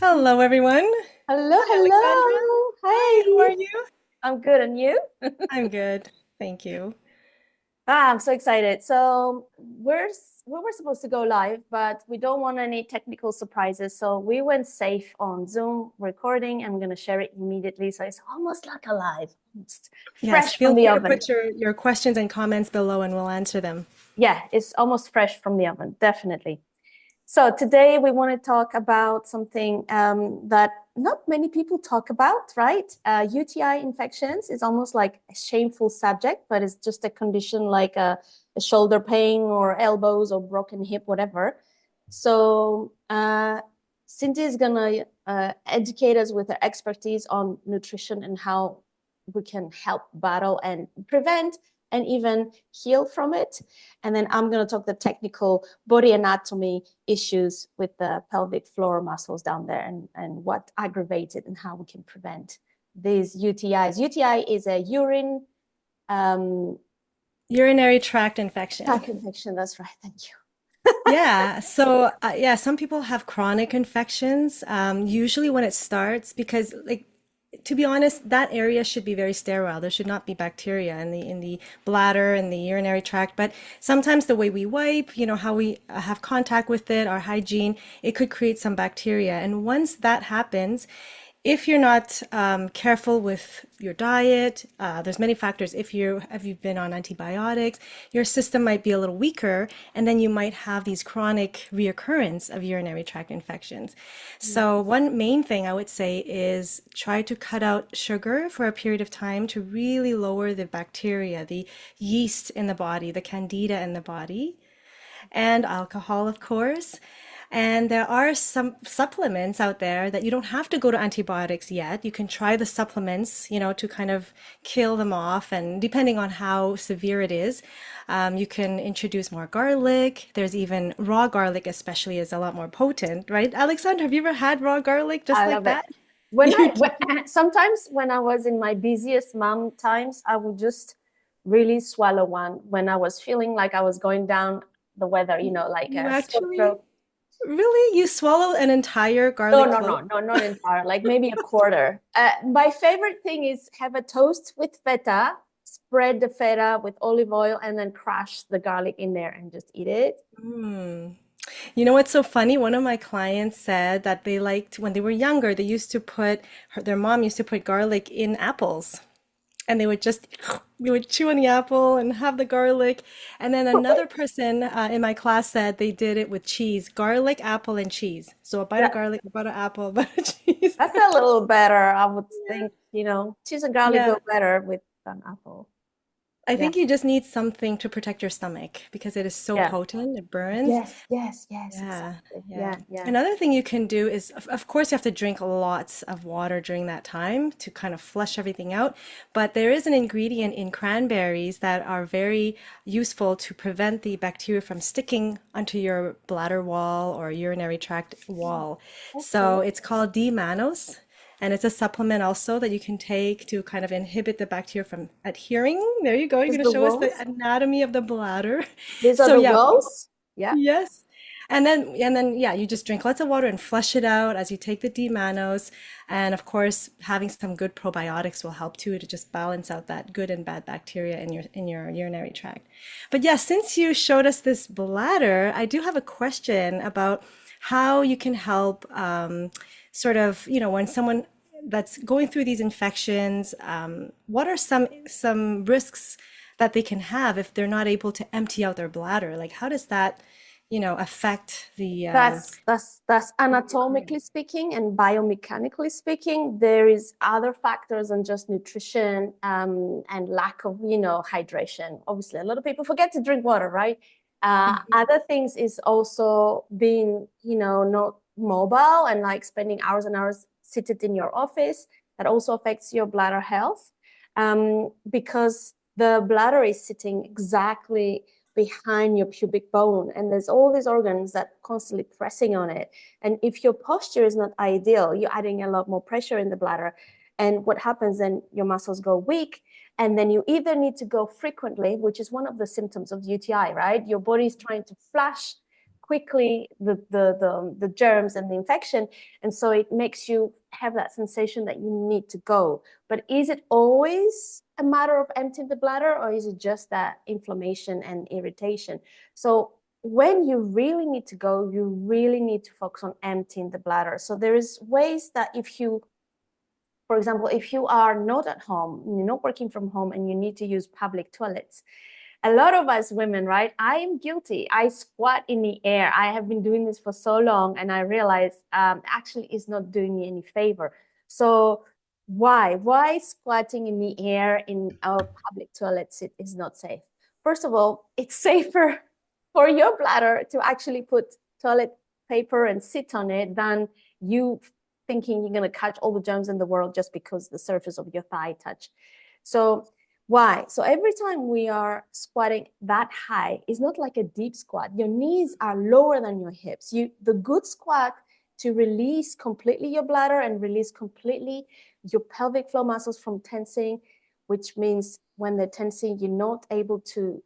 Hello, everyone. Hello, Hi, Alexandra. hello. Hi, how are Hey. you? I'm good, and you? I'm good. Thank you. I'm so excited. We were supposed to go live, but we don't want any technical surprises. So we went safe on Zoom recording. I'm going to share it immediately. So it's almost like a live, almost Yes, fresh feel from the free to oven. put your questions and comments below and we'll answer them. Yeah, it's almost fresh from the oven, definitely. So today we want to talk about something that not many people talk about, right? UTI infections is almost like a shameful subject, but it's just a condition like a shoulder pain or elbows or broken hip, whatever. So Cindy is gonna educate us with her expertise on nutrition and how we can help battle and prevent and even heal from it. And then I'm going to talk the technical body anatomy issues with the pelvic floor muscles down there and what aggravate it and how we can prevent these UTIs. UTI is a urine um, Urinary tract infection. tract infection. That's right. Thank you. Yeah, so yeah, some people have chronic infections. Usually when it starts, because like to be honest, that area should be very sterile. There should not be bacteria in the bladder and the urinary tract. But sometimes the way we wipe, how we have contact with it, our hygiene, it could create some bacteria. And once that happens, if you're not careful with your diet, there's many factors. If you've been on antibiotics, your system might be a little weaker, and then you might have these chronic reoccurrence of urinary tract infections. So one main thing I would say is try to cut out sugar for a period of time to really lower the bacteria, the yeast in the body, the candida in the body, and alcohol, of course. And there are some supplements out there that you don't have to go to antibiotics yet. You can try the supplements, to kind of kill them off. And depending on how severe it is, you can introduce more garlic. There's even raw garlic, especially, is a lot more potent, right? Alexandra, have you ever had raw garlic just I like love it. that? When You I do? sometimes when I was in my busiest mom times, I would just really swallow one when I was feeling like I was going down the weather, like You a sore actually, throat. really? You swallow an entire No, garlic no, clove? no, no, not entire, like maybe a quarter. My favorite thing is have a toast with feta, spread the feta with olive oil, and then crush the garlic in there and just eat it. Mm. You know what's so funny? One of my clients said that they liked when they were younger, they used to put their mom used to put garlic in apples and they would just they would chew on the apple and have the garlic. And then another person in my class said they did it with cheese, garlic, apple, and cheese. So a bite of That garlic, a bite of apple, a bite of cheese. that's a little better, I would think. Cheese and garlic Yeah. go better with an apple. I Yeah, think you just need something to protect your stomach because it is so yeah. potent, it burns. Yes, yes, yes, Yeah, exactly. yeah. Yeah, yeah. Another thing you can do is, of course, you have to drink lots of water during that time to kind of flush everything out. But there is an ingredient in cranberries that are very useful to prevent the bacteria from sticking onto your bladder wall or urinary tract wall. Okay. So it's called D-mannose. And it's a supplement also that you can take to kind of inhibit the bacteria from adhering. There you go. You're Is going to the show us the walls? anatomy of the bladder. These are So the yeah, walls? Yeah. yes. And then yeah, you just drink lots of water and flush it out as you take the D-mannose. And of course, having some good probiotics will help too to just balance out that good and bad bacteria in your urinary tract. But yeah, since you showed us this bladder, I do have a question about how you can help sort of, when someone that's going through these infections, what are some risks that they can have if they're not able to empty out their bladder? Like, how does that, affect the That's reoccurrence? anatomically speaking and biomechanically speaking. There is other factors than just nutrition and lack of, hydration. Obviously, a lot of people forget to drink water, right? Mhm. Other things is also being, not mobile and like spending hours and hours seated in your office. That also affects your bladder health because the bladder is sitting exactly behind your pubic bone and there's all these organs that constantly pressing on it, and if your posture is not ideal, you're adding a lot more pressure in the bladder, and what happens then, your muscles go weak, and then you either need to go frequently, which is one of the symptoms of UTI, right? Your body is trying to flush quickly the germs and the infection. And so it makes you have that sensation that you need to go. But is it always a matter of emptying the bladder, or is it just that inflammation and irritation? So when you really need to go, you really need to focus on emptying the bladder. So there is ways that if you, for example, if you are not at home, you're not working from home and you need to use public toilets, a lot of us women, right? I am guilty. I squat in the air. I have been doing this for so long, and I realize actually it's not doing me any favor. So why squatting in the air in our public toilets is not safe? First of all, it's safer for your bladder to actually put toilet paper and sit on it than you thinking you're going to catch all the germs in the world just because the surface of your thigh touch. So why? So every time we are squatting that high, it's not like a deep squat. Your knees are lower than your hips. The good squat to release completely your bladder and release completely your pelvic floor muscles from tensing, which means when they're tensing, you're not able to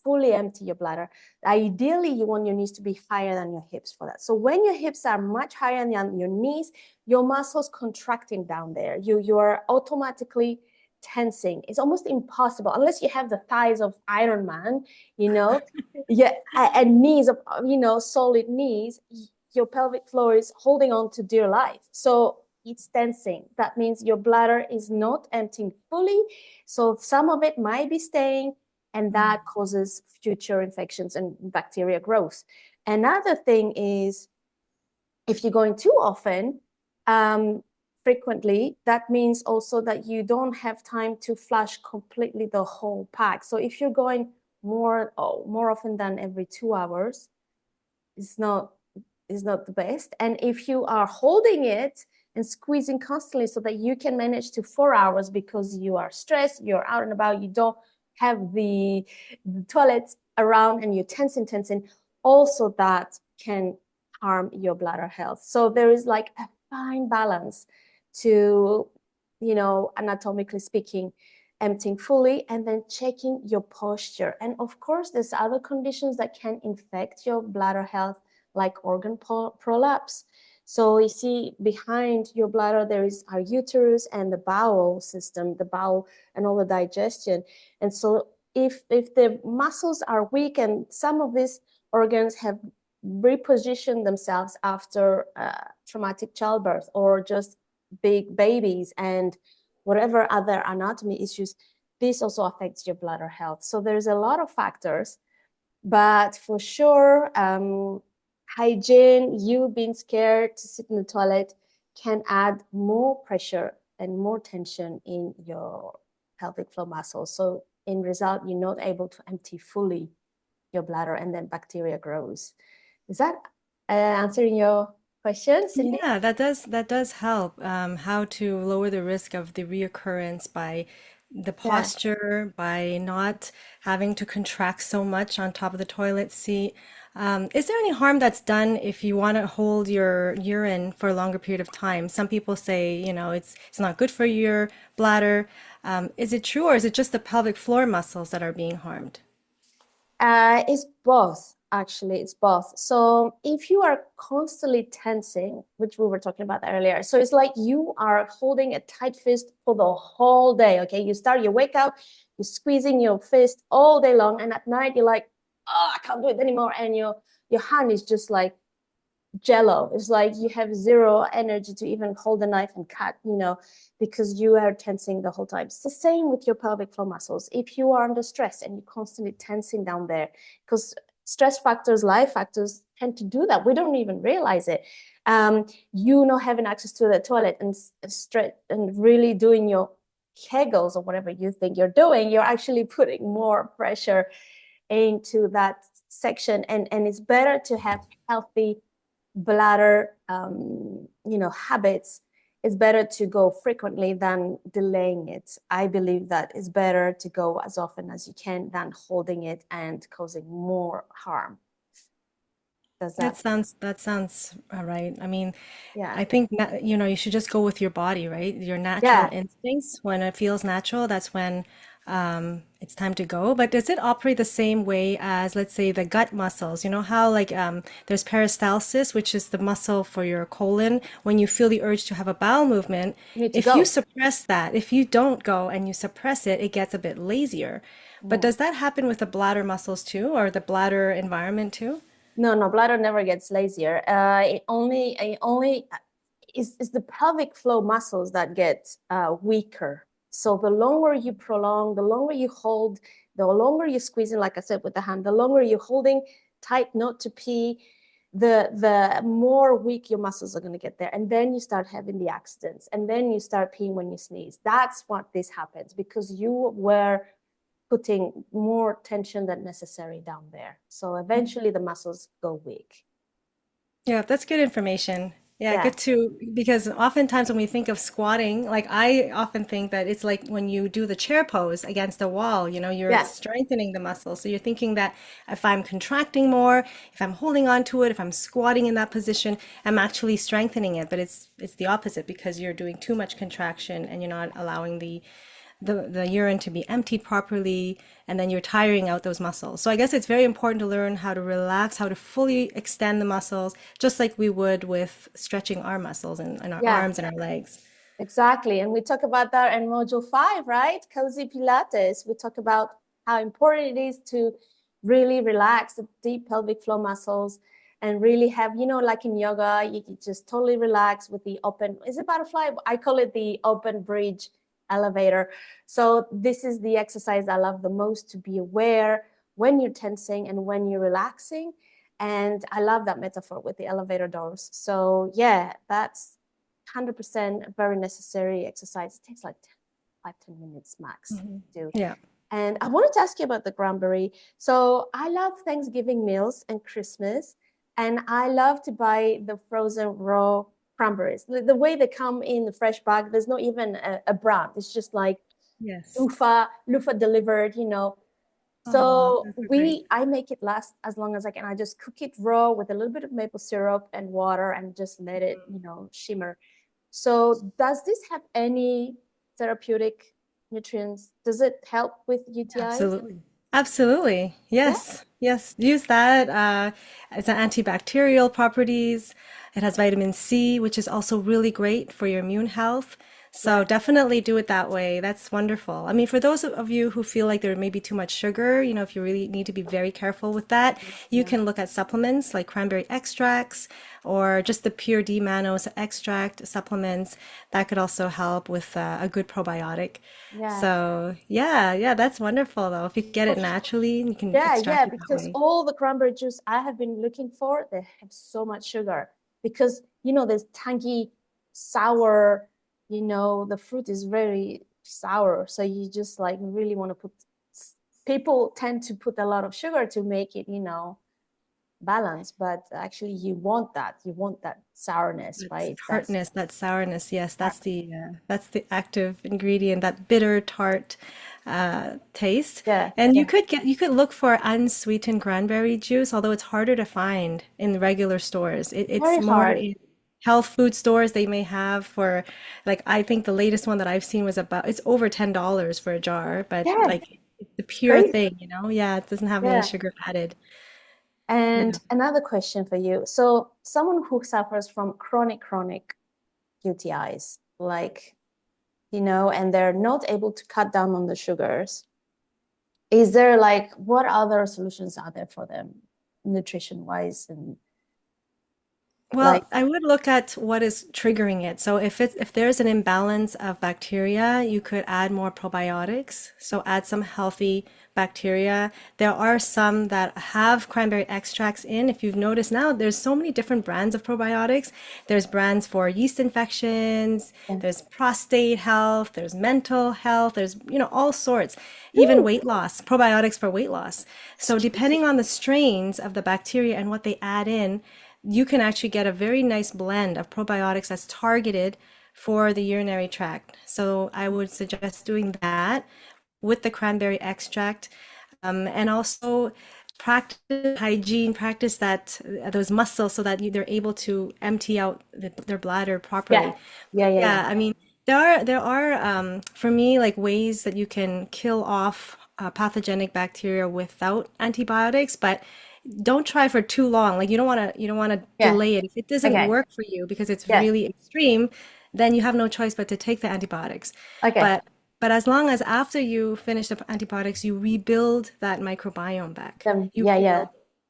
fully empty your bladder. Ideally, you want your knees to be higher than your hips for that. So when your hips are much higher than your knees, your muscles contracting down there. You're automatically tensing. It's almost impossible unless you have the thighs of Iron Man, you know, yeah, and knees of, solid knees. Your pelvic floor is holding on to dear life. So it's tensing. That means your bladder is not emptying fully. So some of it might be staying, and that causes future infections and bacteria growth. Another thing is if you're going too often, frequently, that means also that you don't have time to flush completely the whole pack. So if you're going more often than every 2 hours, it's not the best. And if you are holding it and squeezing constantly so that you can manage to 4 hours because you are stressed, you're out and about, you don't have the toilets around and you're tensing, also that can harm your bladder health. So there is like a fine balance to, anatomically speaking, emptying fully and then checking your posture. And of course, there's other conditions that can infect your bladder health, like organ prolapse. So you see behind your bladder, there is our uterus and the bowel system, the bowel and all the digestion. And so if the muscles are weak and some of these organs have repositioned themselves after traumatic childbirth or just big babies and whatever other anatomy issues, this also affects your bladder health. So there's a lot of factors, but for sure, hygiene, you being scared to sit in the toilet can add more pressure and more tension in your pelvic floor muscles. So in result, you're not able to empty fully your bladder and then bacteria grows. Is that answering your question, Cindy? Yeah, that does help. How to lower the risk of the reoccurrence by the Yeah. posture, by not having to contract so much on top of the toilet seat. Is there any harm that's done if you want to hold your urine for a longer period of time? Some people say, it's not good for your bladder. Is it true, or is it just the pelvic floor muscles that are being harmed? It's both, actually. It's both. So if you are constantly tensing, which we were talking about earlier, so it's like you are holding a tight fist for the whole day. Okay, you wake up, you're squeezing your fist all day long, and at night you're like, oh, I can't do it anymore, and your hand is just like jello. It's like you have zero energy to even hold a knife and cut, because you are tensing the whole time. It's the same with your pelvic floor muscles. If you are under stress and you're constantly tensing down there, because stress factors, life factors tend to do that. We don't even realize it. You not having access to the toilet and really doing your kegels or whatever you think you're doing, you're actually putting more pressure into that section. And it's better to have healthy bladder habits. It's better to go frequently than delaying it. I believe that it's better to go as often as you can than holding it and causing more harm. Does That that? sounds that sounds right. I mean, Yeah. I think you should just go with your body, right? Your natural Yeah. instincts. When it feels natural, that's when it's time to go. But does it operate the same way as, let's say, the gut muscles? You know how like there's peristalsis, which is the muscle for your colon. When you feel the urge to have a bowel movement, You need to if you go. suppress that, if you don't go and you suppress it, it gets a bit lazier. But Yeah. does that happen with the bladder muscles too, or the bladder environment too? No, no, bladder never gets lazier. It only is the pelvic floor muscles that get weaker. So the longer you prolong, the longer you hold, the longer you squeeze in, like I said with the hand, the longer you're holding tight not to pee, the more weak your muscles are going to get there. And then you start having the accidents. And then you start peeing when you sneeze. That's what this happens because you were putting more tension than necessary down there. So eventually the muscles go weak. Yeah, that's good information. Yeah, Yeah. good to, because oftentimes when we think of squatting, like I often think that it's like when you do the chair pose against the wall, you're Yeah. strengthening the muscle. So you're thinking that if I'm contracting more, if I'm holding on to it, if I'm squatting in that position, I'm actually strengthening it. But it's the opposite because you're doing too much contraction and you're not allowing the urine to be emptied properly, and then you're tiring out those muscles. So I guess it's very important to learn how to relax, how to fully extend the muscles, just like we would with stretching our muscles and our Yeah. arms and our legs. Exactly. And we talk about that in module 5, right? Cozy Pilates. We talk about how important it is to really relax the deep pelvic floor muscles and really have, like in yoga, you can just totally relax with the open, is it butterfly? I call it the open bridge elevator. So this is the exercise I love the most, to be aware when you're tensing and when you're relaxing. And I love that metaphor with the elevator doors. So yeah, that's 100% very necessary exercise. It takes like 5-10 minutes max Mhm. to do. Yeah. And I wanted to ask you about the cranberry. So I love Thanksgiving meals and Christmas, and I love to buy the frozen raw cranberries. The way they come in the fresh bag, there's not even a brand. It's just like Yes. loofah delivered. Oh, So those are great. I make it last as long as I can. I just cook it raw with a little bit of maple syrup and water and just let it, shimmer. So does this have any therapeutic nutrients? Does it help with UTIs? Absolutely. Absolutely. Yeah. Yes. Yes. Use that. It's an antibacterial properties. It has vitamin C, which is also really great for your immune health. Yeah. So definitely do it that way. That's wonderful. I mean, for those of you who feel like there may be too much sugar, if you really need to be very careful with that, you Yeah. can look at supplements like cranberry extracts or just the pure D mannose extract supplements. That could also help with a good probiotic. Yeah. So yeah, yeah, that's wonderful though. If you get For it sure. naturally, you can Yeah, yeah, extract it that because way. all the cranberry juice I have been looking for, they have so much sugar because, there's tangy, sour, the fruit is very sour. So you just like really want to people tend to put a lot of sugar to make it, balance, but actually you want that sourness, That's right? That's tartness, that sourness. Yes, that. that's the active ingredient, that bitter tart taste. Yeah, And yeah, you could look for unsweetened cranberry juice, although it's harder to find in regular stores. It's very more hard. in health food stores they may have for like I think the latest one that I've seen was about it's over $10 for a jar, but Yeah, like it's the pure crazy. thing, Yeah, it doesn't have any Yeah. sugar added. And Yeah. another question for you. So someone who suffers from chronic UTIs, like, and they're not able to cut down on the sugars, is there like what other solutions are there for them, nutrition wise and like Well, I would look at what is triggering it. So if there's an imbalance of bacteria, you could add more probiotics. So add some healthy bacteria. There are some that have cranberry extracts in. If you've noticed now, there's so many different brands of probiotics. There's brands for yeast infections, yeah. there's prostate health, there's mental health, there's, all sorts, even Ooh, weight loss, probiotics for weight loss. it's So juicy. depending on the strains of the bacteria and what they add in, you can actually get a very nice blend of probiotics that's targeted for the urinary tract. So I would suggest doing that with the cranberry extract, and also practice hygiene, practice that those muscles so that they're able to empty out their bladder Yeah, properly. yeah, yeah, yeah. Yeah, I mean, There are for me like ways that you can kill off pathogenic bacteria without antibiotics, but don't try for too long. Like you don't want to Yeah. delay it. If it doesn't Okay. work for you because it's Yes. really extreme, then you have no choice but to take the antibiotics. Okay. But but as long as after you finish the antibiotics, you rebuild that microbiome back. You Yeah, yeah. rebuild,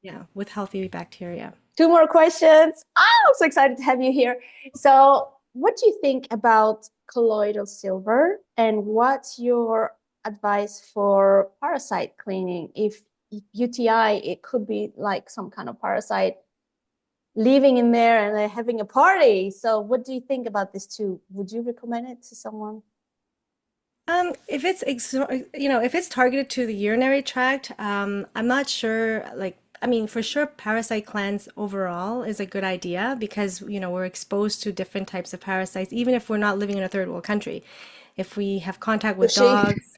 yeah, with healthy bacteria. Two more questions. I'm so excited to have you here. So, what do you think about colloidal silver, and what's your advice for parasite cleaning? If UTI, it could be like some kind of parasite living in there and they're having a party. So, what do you think about this too? Would you recommend it to someone? If it's if it's targeted to the urinary tract, I'm not sure. Like, I mean, for sure, parasite cleanse overall is a good idea because we're exposed to different types of parasites, even if we're not living in a third world country. If we have contact with Sushi. dogs,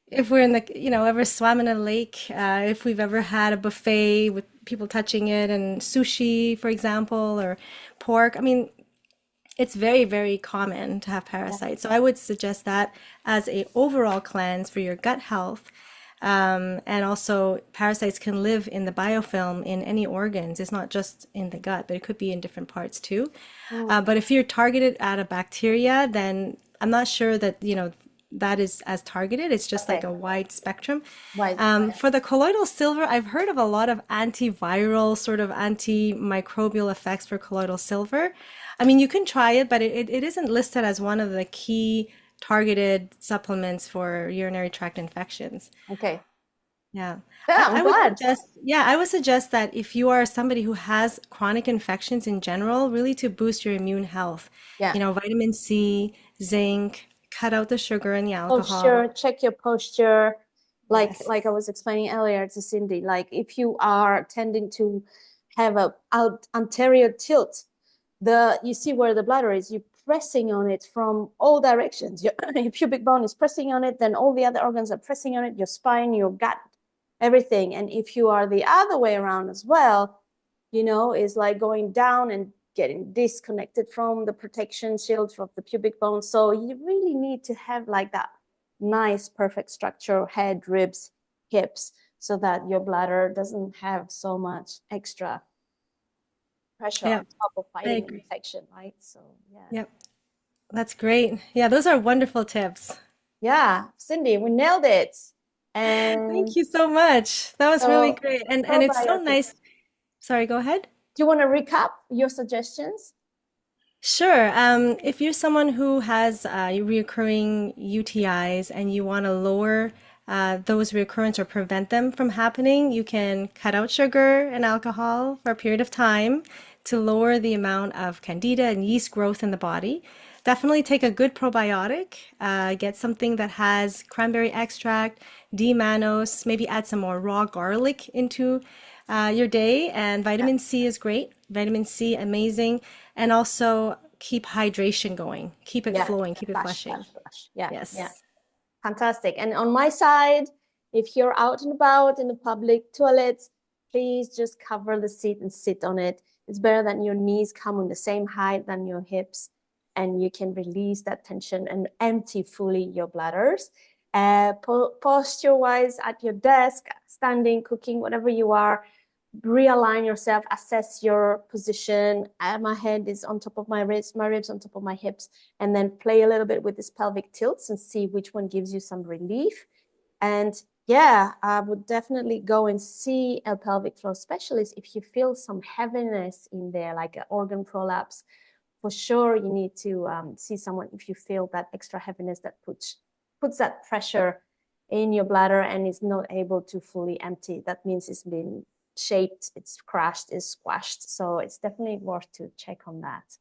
if we're in ever swam in a lake, if we've ever had a buffet with people touching it and sushi, for example, or pork. I mean, it's very, very common to have Yeah. parasites. So I would suggest that as a overall cleanse for your gut health. And also, parasites can live in the biofilm in any organs. It's not just in the gut, but it could be in different parts too. Mm, But if you're targeted at a bacteria, then I'm not sure that, that is as targeted. It's just like okay. a wide spectrum. Right. For the colloidal silver, I've heard of a lot of antiviral, sort of antimicrobial effects for colloidal silver. I mean, you can try it, but it isn't listed as one of the key targeted supplements for urinary tract infections. Okay. Yeah. Yeah, I'm glad. I would suggest that if you are somebody who has chronic infections in general, really to boost your immune health, Yeah. vitamin C, zinc, cut out the sugar and the alcohol. Posture, check your posture. Yes. Like I was explaining earlier to Cindy, like if you are tending to have a out anterior tilt, the you see where the bladder is, you're pressing on it from all directions. Your pubic bone is pressing on it, then all the other organs are pressing on it, your spine, your gut, everything. And if you are the other way around as well, is like going down and getting disconnected from the protection shield of the pubic bone. So you really need to have like that nice, perfect structure, head, ribs, hips, so that your bladder doesn't have so much extra pressure Yeah, on top of I fighting agree. infection, right? So yeah. Yep. That's great. Yeah, those are wonderful tips. Yeah, Cindy, we nailed it. Thank And you so much. That was really so great. And it's so probiotics. nice. Sorry, go ahead. Do you want to recap your suggestions? Sure. If you're someone who has recurring UTIs and you want to lower those recurrence or prevent them from happening, you can cut out sugar and alcohol for a period of time to lower the amount of candida and yeast growth in the body. Definitely take a good probiotic. Get something that has cranberry extract, D-mannose, maybe add some more raw garlic into your day. And Yeah, vitamin C is great. Vitamin C, amazing. And also keep hydration going. Keep it yeah. flowing, keep it Flush, flushing. flush, flush. Yeah, yeah. Yes. Fantastic. And on my side, if you're out and about in the public toilets, please just cover the seat and sit on it. It's better that your knees come on the same height than your hips, and you can release that tension and empty fully your bladders. Posture wise, at your desk, standing, cooking, whatever you are, realign yourself, assess your position. My head is on top of my ribs on top of my hips, and then play a little bit with this pelvic tilts and see which one gives you some relief. And yeah, I would definitely go and see a pelvic floor specialist if you feel some heaviness in there, like an organ prolapse. For sure, you need to see someone if you feel that extra heaviness that puts that pressure in your bladder and is not able to fully empty. That means it's been shaped, it's crashed, it's squashed. So it's definitely worth to check on that.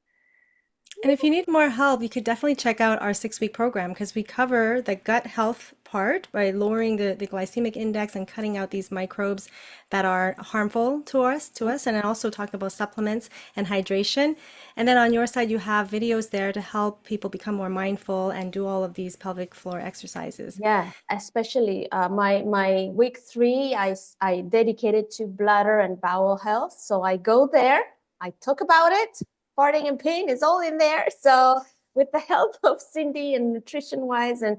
And if you need more help, you could definitely check out our 6-week program because we cover the gut health part by lowering the glycemic index and cutting out these microbes that are harmful to us, and then also talk about supplements and hydration. And then on your side, you have videos there to help people become more mindful and do all of these pelvic floor exercises. Yeah, especially my week 3, I dedicated to bladder and bowel health. So I go there, I talk about it. Farting and peeing is all in there. So with the help of Cindy and nutrition wise and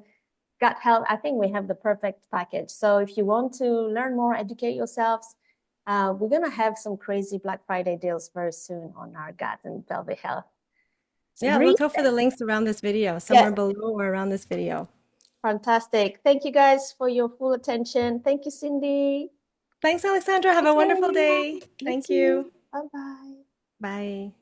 gut health, I think we have the perfect package. So if you want to learn more, educate yourselves, we're going to have some crazy Black Friday deals very soon on our gut and pelvic health. Yeah, look out for the links around this video, somewhere Yes, below or around this video. fantastic. Thank you guys for your full attention. Thank you, Cindy. Thanks, Alexandra. Have a wonderful day. You Thank too. you. Bye-bye. Bye.